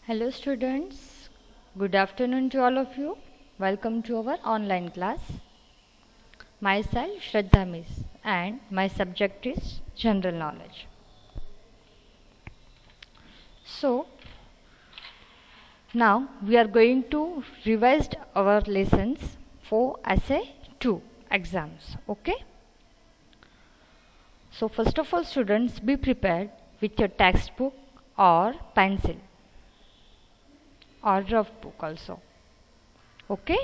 Hello students, good afternoon to all of you. Welcome to our online class. Myself Shraddha Miss and my subject is General Knowledge. So, now we are going to revise our lessons for Essay 2 exams. Okay? So, first of all students, be prepared with your textbook or pencil or rough book also. Okay?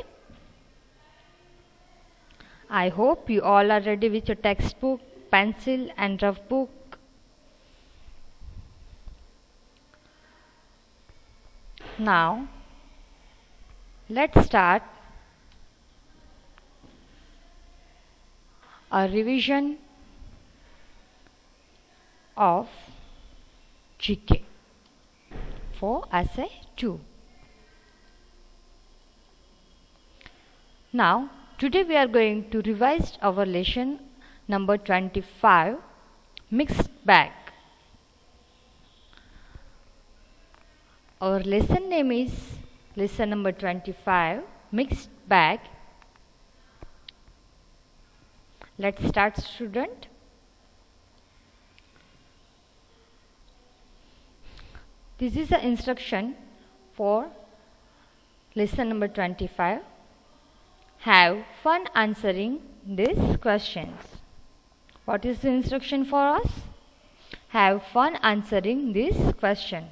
I hope you all are ready with your textbook, pencil and rough book. Now, let's start a revision of GK for Essay 2. Now, today we are going to revise our lesson number 25, Mixed Bag. Our lesson name is lesson number 25, Mixed Bag. Let's start, student. This is the instruction for lesson number 25. Have fun answering these questions. What is the instruction for us? Have fun answering this question.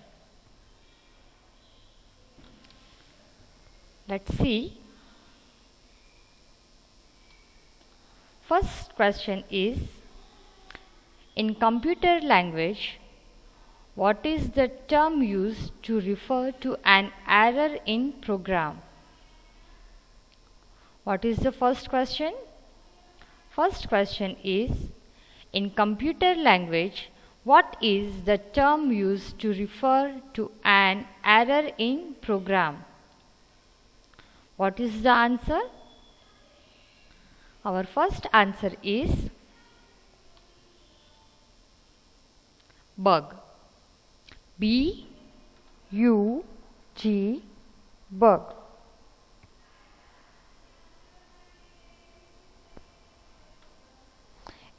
Let's see. First question is, in computer language, what is the term used to refer to an error in program? What is the first question? First question is, in computer language, what is the term used to refer to an error in program? What is the answer? Our first answer is bug. B-U-G, bug.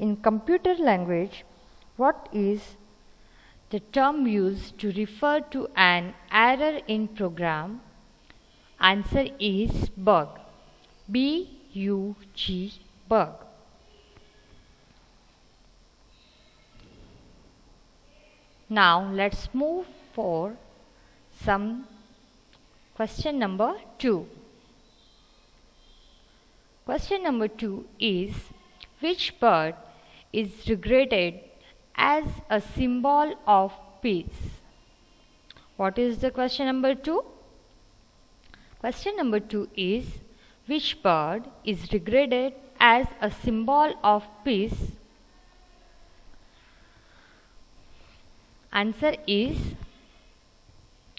In computer language, what is the term used to refer to an error in program? Answer is bug. B-U-G, bug. Now let's move for some question number 2. Question number 2 is, which bird is regarded as a symbol of peace? What is the question number 2? Question number 2 is, which bird is regarded as a symbol of peace? Answer is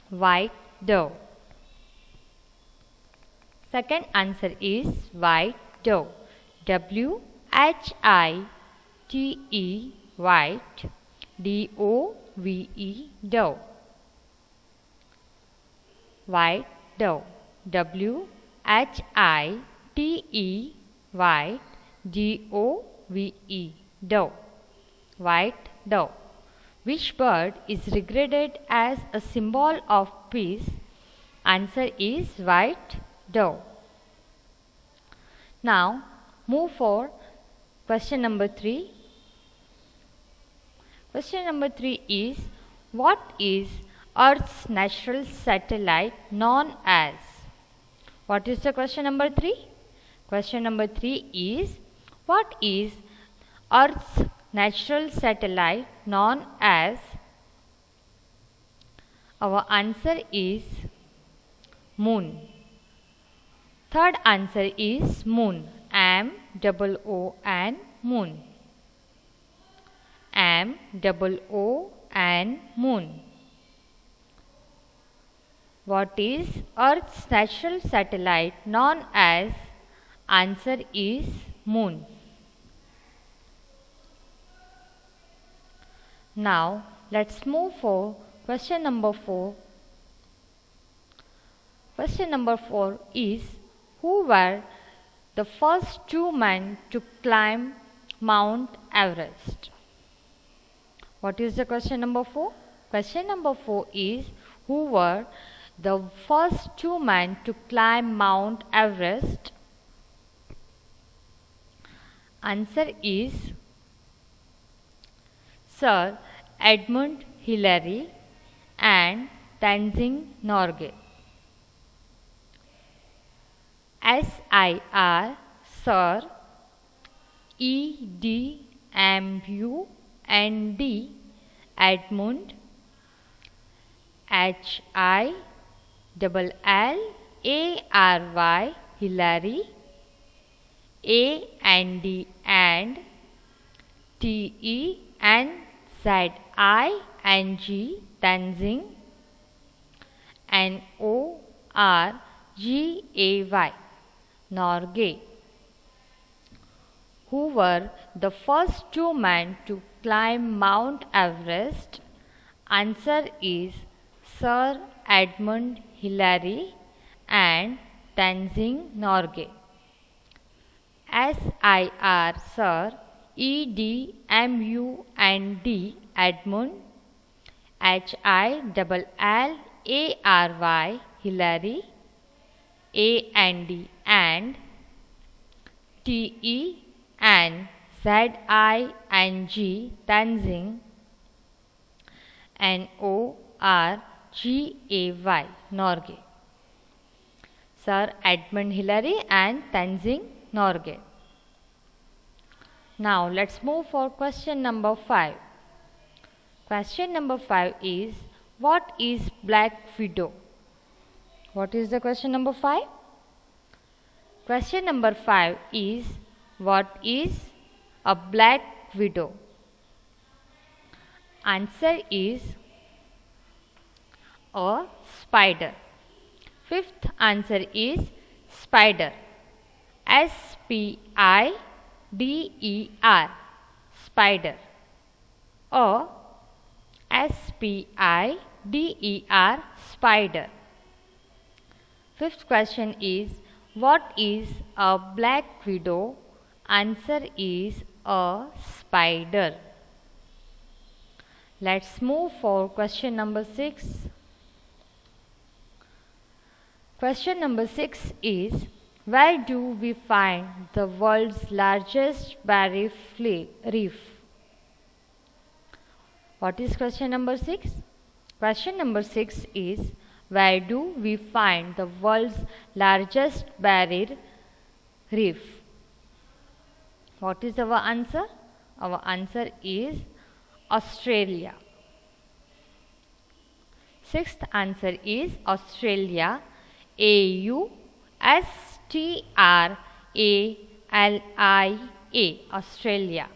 white dove. Second answer is white dove. W-H-I-T-E, white, D-O-V-E, dove. White dove. W-H-I-T-E, white, D-O-V-E, dove. White dove. Which bird is regarded as a symbol of peace? Answer is white dove. Now, move for question number 3. Question number 3 is, what is Earth's natural satellite known as? What is the question number 3? Question number 3 is, what is Earth's natural satellite known as? Our answer is moon. Third answer is moon. M-O-O-N, moon. M-O-O-N, moon. What is Earth's natural satellite known as? Answer is moon. Now let's move for question number 4. Question number 4 is, who were the first two men to climb Mount Everest? What is the question number 4? Question number 4 is, who were the first two men to climb Mount Everest? Answer is Sir Edmund Hillary and Tenzing Norgay. SIR Sir EDMUND Edmund, HILLARY Hillary, and TENZING Tenzing, NORGAY Norgay. Who were the first two men to climb Mount Everest? Answer is Sir Edmund Hillary and Tenzing Norgay. SIR Sir EDMUND Edmund, HILLARY Hillary, and TENZING Tenzing, NORGAY Norgay. Sir Edmund Hillary and Tenzing Norgay. Now let's move for question number 5. Question number 5 is, what is Black Widow? What is the question number 5? Question number 5 is, what is a Black Widow? Answer is a spider. Fifth answer is spider. SPIDER, spider. A SPIDER, spider. Fifth question is, what is a Black Widow? Answer is a spider. Let's move for question number 6. Question number 6 is, where do we find the world's largest barrier reef? What is question number 6? Question number 6 is, where do we find the world's largest barrier reef? What is our answer? Our answer is Australia. Sixth answer is Australia. AUSTRALIA, Australia.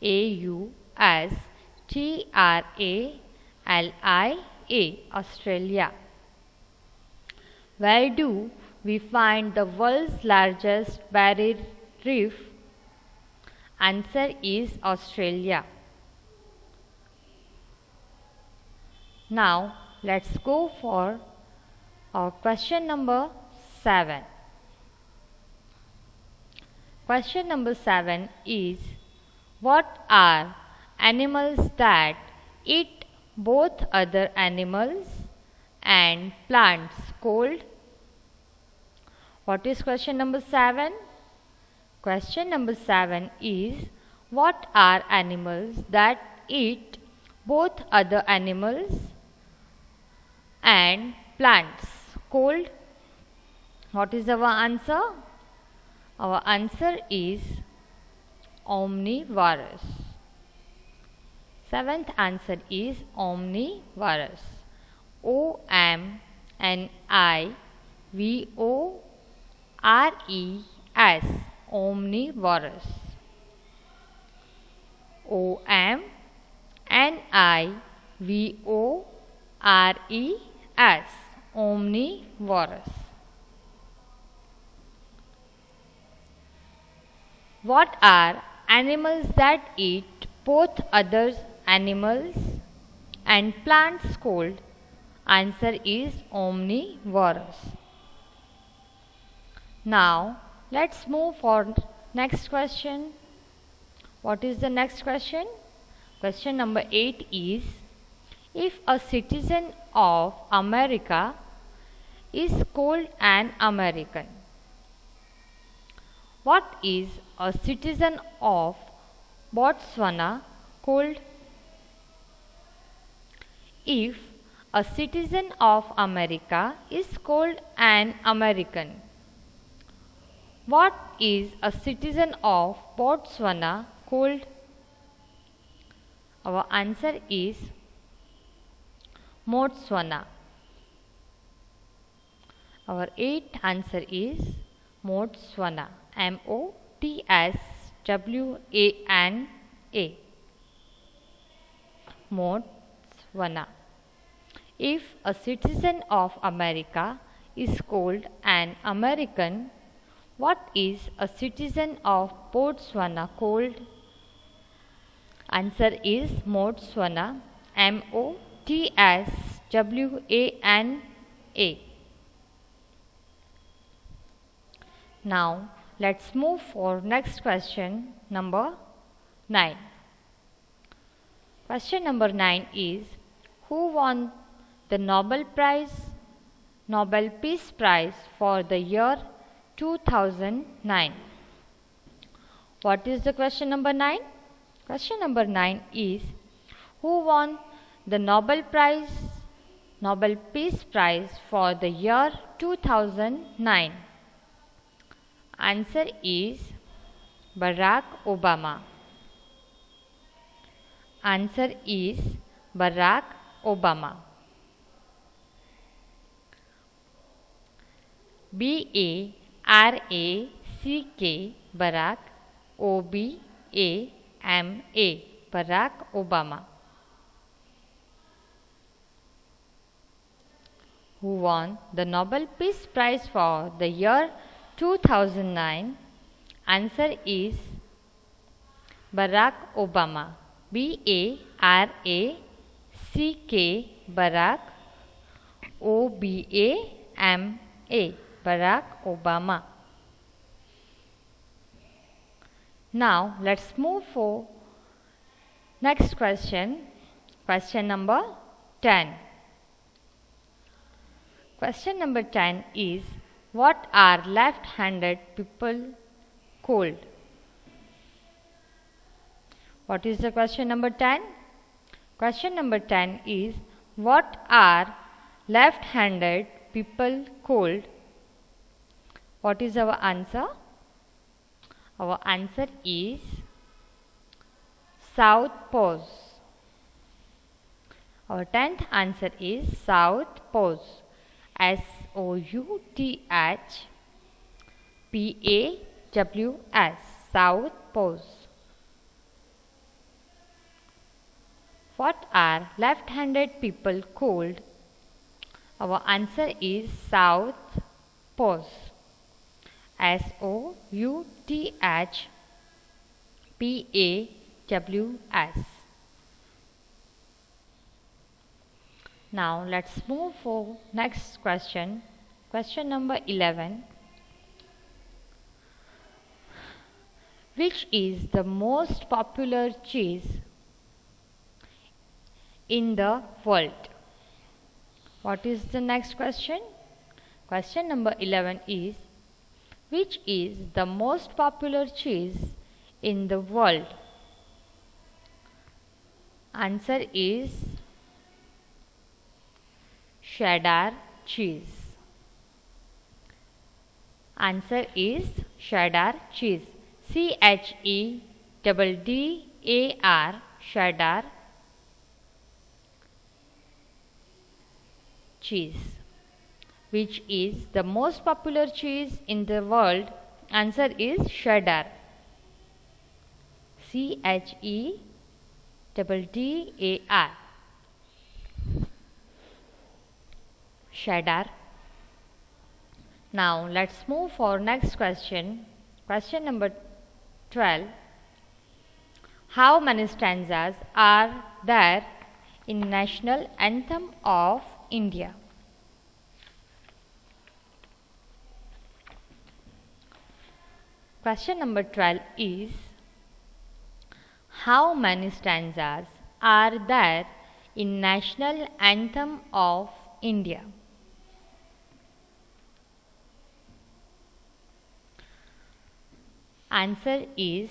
AUSTRALIA, Australia. Where do we find the world's largest barrier reef? Answer is Australia. Now let's go for our question number 7. Question number 7 is, what are animals that eat both other animals and plants called? What is question number 7? Question number 7 is, what are animals that eat both other animals and plants called? What is our answer? Our answer is omnivorous. Seventh answer is omnivorous. OMNIVOROUS, omnivorous. OMNIVOROUS, omnivorous. What are animals that eat both other animals and plants called? Answer is omnivorous. Now let's move for next question. What is the next question? Question number 8 is, if a citizen of America is called an American, what is a citizen of Botswana called? If a citizen of America is called an American, what is a citizen of Botswana called? Our answer is Motswana. Our 8th answer is Motswana. Motswana. Motswana. If a citizen of America is called an American, what is a citizen of Botswana called? Answer is Motswana. Motswana. Now let's move for next question, number 9. Question number 9 is, who won the Nobel Peace Prize for the year 2009? What is the question number 9? Question number 9 is, who won the Nobel Peace Prize for the year 2009? Answer is Barack Obama. Answer is Barack Obama. B-A-R-A-C-K, Barack, O-B-A-M-A, Barack Obama. Who won the Nobel Peace Prize for the year 2009? Answer is Barack Obama. B-A-R-A-C-K, Barack, O-B-A-M-A, Barack Obama. Now let's move for next question. Question number 10. Question number 10 is, what are left-handed people called? What is the question number 10? Question number 10 is, what are left-handed people called? What is our answer? Our answer is southpaws. Our 10th answer is southpaws. S-O-U-T-H-P-A-W-S, southpaws. What are left-handed people called? Our answer is southpaws. S-O-U-T-H-P-A-W-S. Now let's move for next question. Question number 11. Which is the most popular cheese in the world? What is the next question? Question number 11 is, which is the most popular cheese in the world? Answer is cheddar cheese. Answer is cheddar cheese. C-H-E-D-D-A-R, cheddar cheese. Which is the most popular cheese in the world? Answer is cheddar. C-H-E-D-D-A-R, cheddar. Now let's move for next question. Question number 12. How many stanzas are there in national anthem of India. Question number 12 is, how many stanzas are there in National Anthem of India? Answer is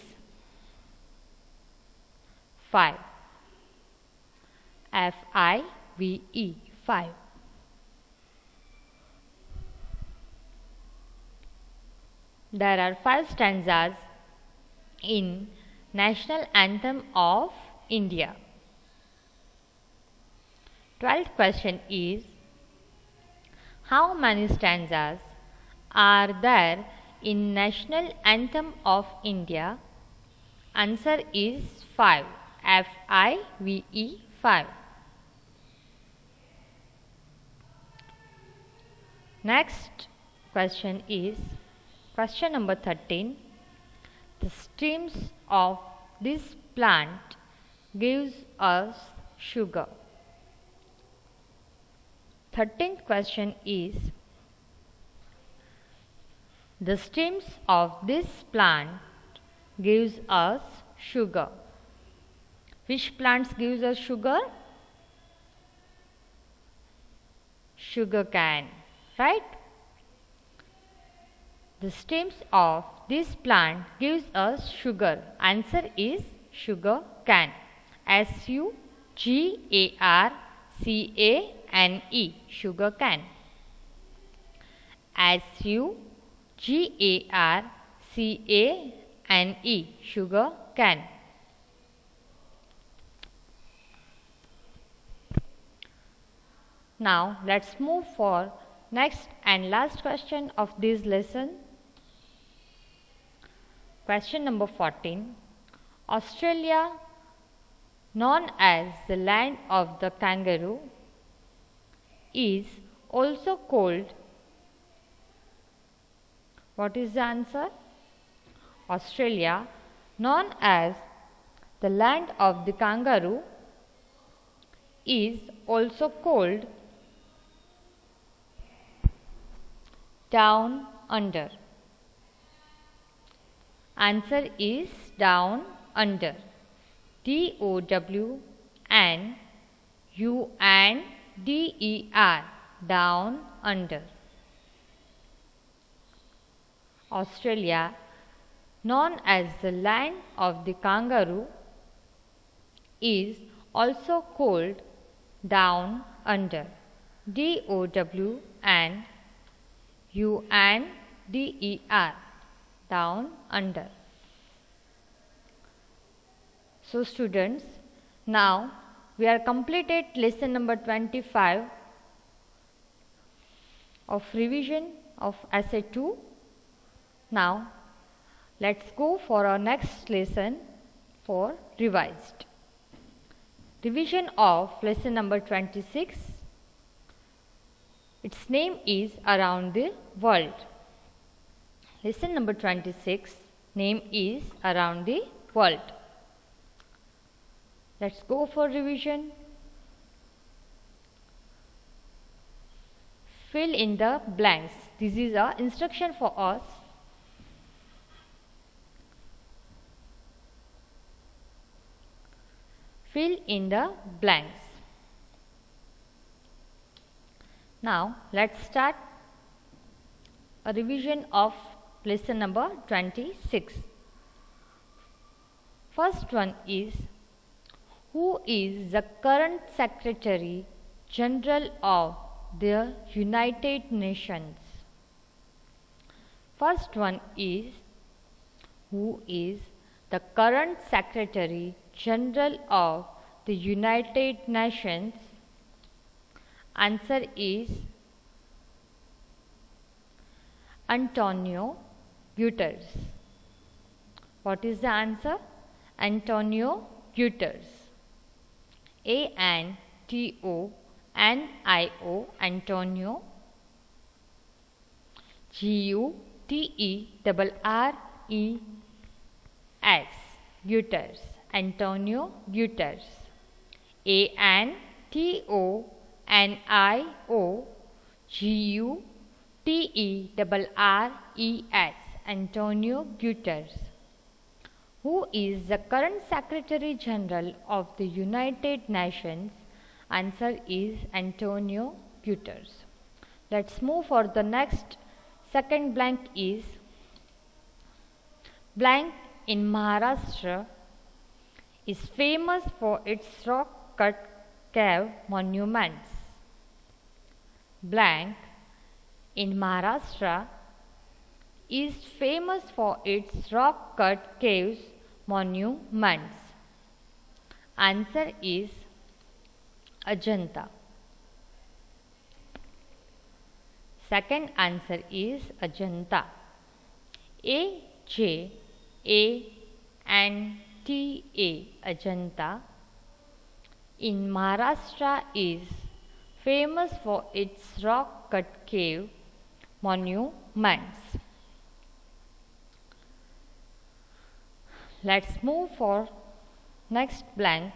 5. F-I-V-E, 5. There are 5 stanzas in National Anthem of India. 12th question is, how many stanzas are there in National Anthem of India? Answer is 5. F-I-V-E, 5. Next question is question number 13. The stems of this plant gives us sugar. 13th question is, the stems of this plant gives us sugar. Which plants gives us sugar? Sugar cane, right? The stems of this plant gives us sugar. Answer is sugar cane. S-U-G-A-R-C-A-N-E, sugar cane. S-U-G-A-R-C-A-N-E, sugar cane. Now let's move for next and last question of this lesson. Question number 14. Australia, known as the land of the kangaroo, is also called. What is the answer? Australia, known as the land of the kangaroo, is also called Down Under. Answer is Down Under. D-O-W-N-U-N-D-E-R, Down Under. Australia, known as the land of the kangaroo, is also called Down Under. D-O-W-N-U-N-D-E-R, Down Under. So students, now we are completed lesson number 25 of revision of Essay 2. Now let's go for our next lesson for revised. Revision of lesson number 26. Its name is Around the World. Lesson number 26, name is Around the World. Let's go for revision. Fill in the blanks. This is an instruction for us. Fill in the blanks. Now let's start a revision of lesson number 26. First one is, who is the current Secretary General of the United Nations? First one is, who is the current Secretary General of the United Nations? Answer is Antonio Guterres. What is the answer? Antonio Guterres. A-N-T-O-N-I-O, Antonio. G-U-T-E-R-R-E-S, Guterres. Antonio Guterres. A-N-T-O-N-I-O, Nioguterres, Antonio Guterres, who is the current Secretary General of the United Nations? Answer is Antonio Guterres. Let's move for the next. Second blank is blank in Maharashtra is famous for its rock-cut cave monuments. Blank in Maharashtra is famous for its rock-cut caves monuments. Answer is Ajanta. Second answer is Ajanta. Ajanta, Ajanta in Maharashtra is famous for its rock-cut cave monuments. Let's move for next blank,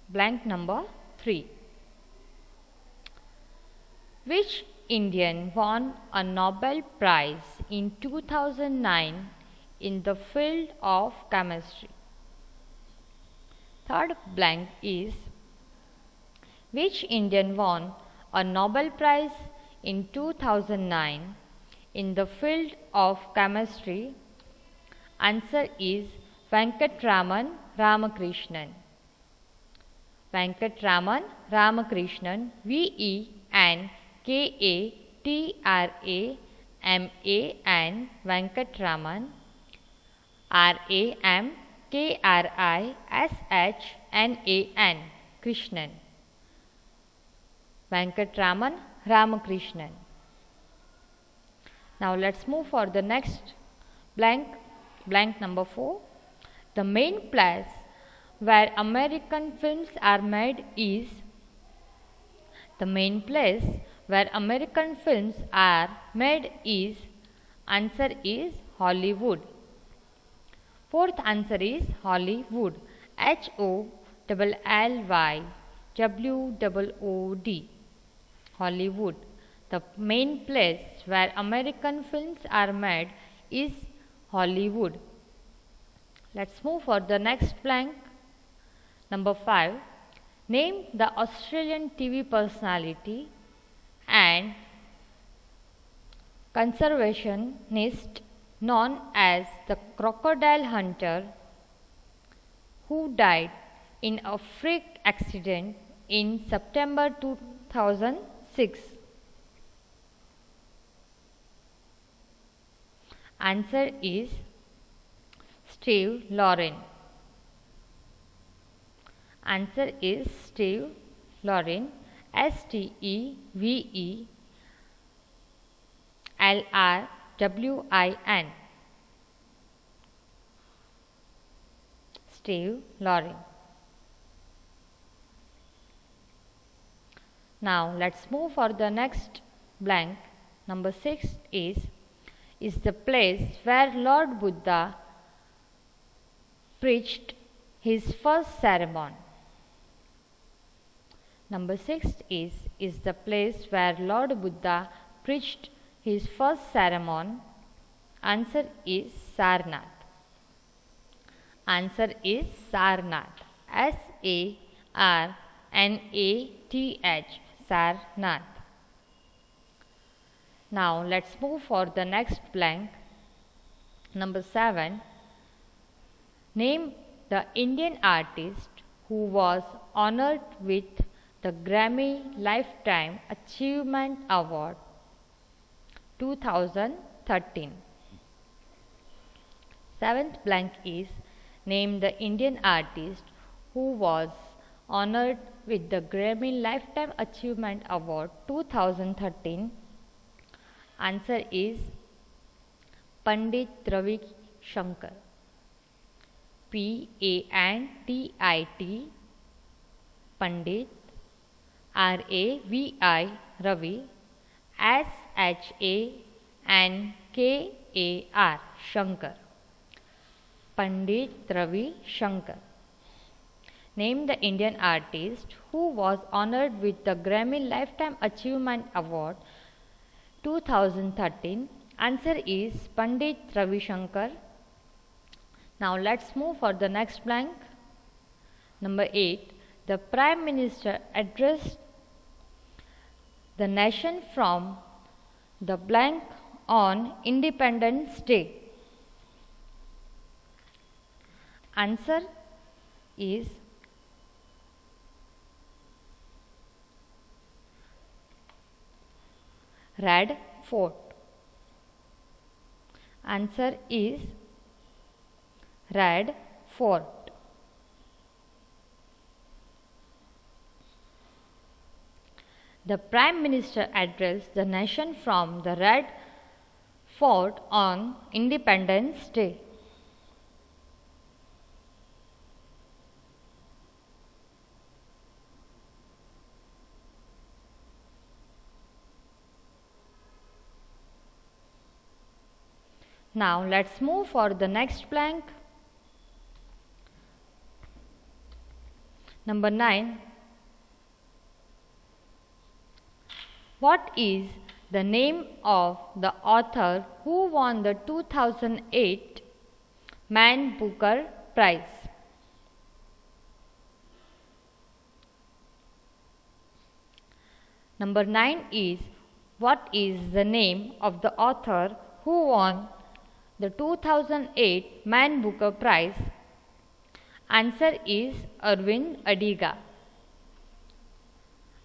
blank number 3. Which Indian won a Nobel Prize in 2009 in the field of chemistry? Third blank is which Indian won a Nobel Prize in 2009 in the field of chemistry? Answer is Venkatraman Ramakrishnan. Venkatraman Ramakrishnan, Venkatraman, Venkatraman, Ramkrishnan, Krishnan. Venkatraman Ramakrishnan. Now let's move for the next blank, blank number 4. The main place where American films are made is. The main place where American films are made is. Answer is Hollywood. Fourth answer is Hollywood. HOLLYWOOD. Hollywood. The main place where American films are made is Hollywood. Let's move for the next blank. Number 5. Name the Australian TV personality and conservationist known as the crocodile hunter who died in a freak accident in September 2006. Answer is Steve Lauren. Answer is Steve Lauren. STEVELRWIN. Steve Lauren. Now let's move for the next blank. Number 6 is the place where Lord Buddha preached his first sermon. Number 6 is the place where Lord Buddha preached his first sermon. Answer is Sarnath. Answer is Sarnath. SARNATH. Sarnath. Now let's move for the next blank. Number 7. Name the Indian artist who was honored with the Grammy Lifetime Achievement Award 2013. Seventh blank is name the Indian artist who was honored with the Grammy Lifetime Achievement Award 2013. Answer is Pandit Ravi Shankar. PANDIT Pandit, RAVI Ravi, SHANKAR Shankar. Pandit Ravi Shankar. Name the Indian artist who was honored with the Grammy Lifetime Achievement Award 2013. Answer is Pandit Ravi Shankar. Now let's move for the next blank. Number 8. The Prime Minister addressed the nation from the blank on Independence Day. Answer is Red Fort. Answer is Red Fort. The Prime Minister addressed the nation from the Red Fort on Independence Day. Now let's move for the next blank. Number 9. What is the name of the author who won the 2008 Man Booker Prize? Number 9 is what is the name of the author who won the 2008 Man Booker Prize? Answer is Aravind Adiga.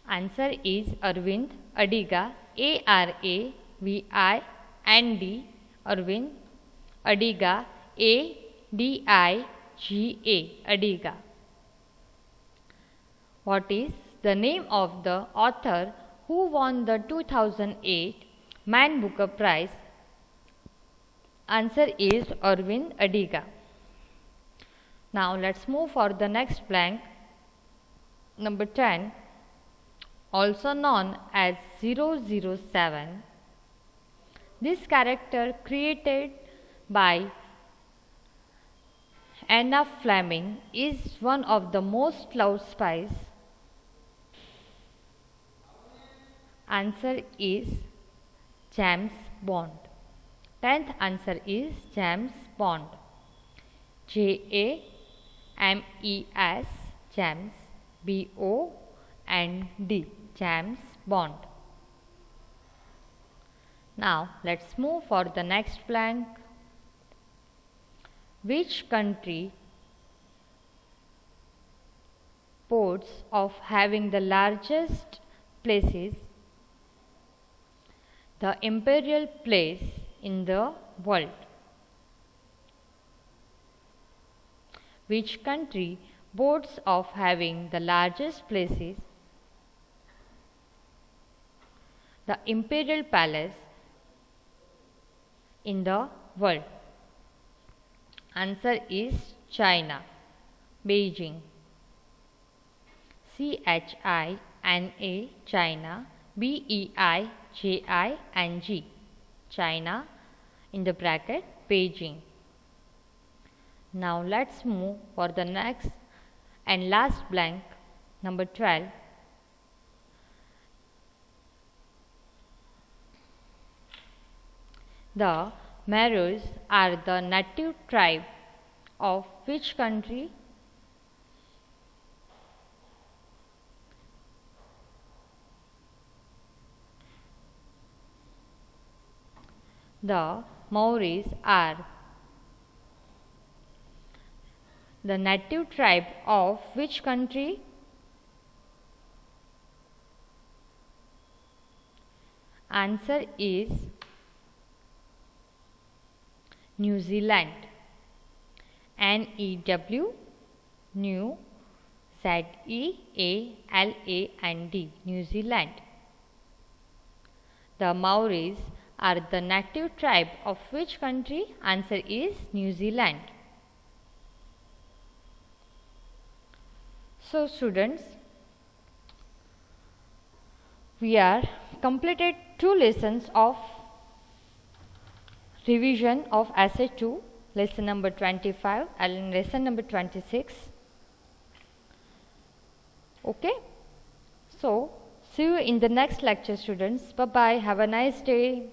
Answer is Aravind Adiga. Aravind, Aravind Adiga, Adiga, Adiga. What is the name of the author who won the 2008 Man Booker Prize? Answer is Aravind Adiga. Now let's move for the next blank. Number 10. Also known as 007. This character created by Anna Fleming is one of the most loved spies. Answer is James Bond. 10th answer is James Bond. James, James, Bond, James Bond. Now let's move for the next blank. Which country boasts of having the largest places, the imperial place in the world? Which country boasts of having the largest places, the imperial palace in the world? Answer is China, Beijing. China, China, Beijing, China, in the bracket Beijing. Now let's move for the next and last blank, number 12. The Meros are the native tribe of which country? The Maoris are the native tribe of which country? Answer is New Zealand. New, New, Zealand, New Zealand. The Maoris are the native tribe of which country? Answer is New Zealand. So students, we are completed 2 lessons of revision of Essay 2, lesson number 25 and lesson number 26. Okay, so see you in the next lecture, students. Bye bye, have a nice day.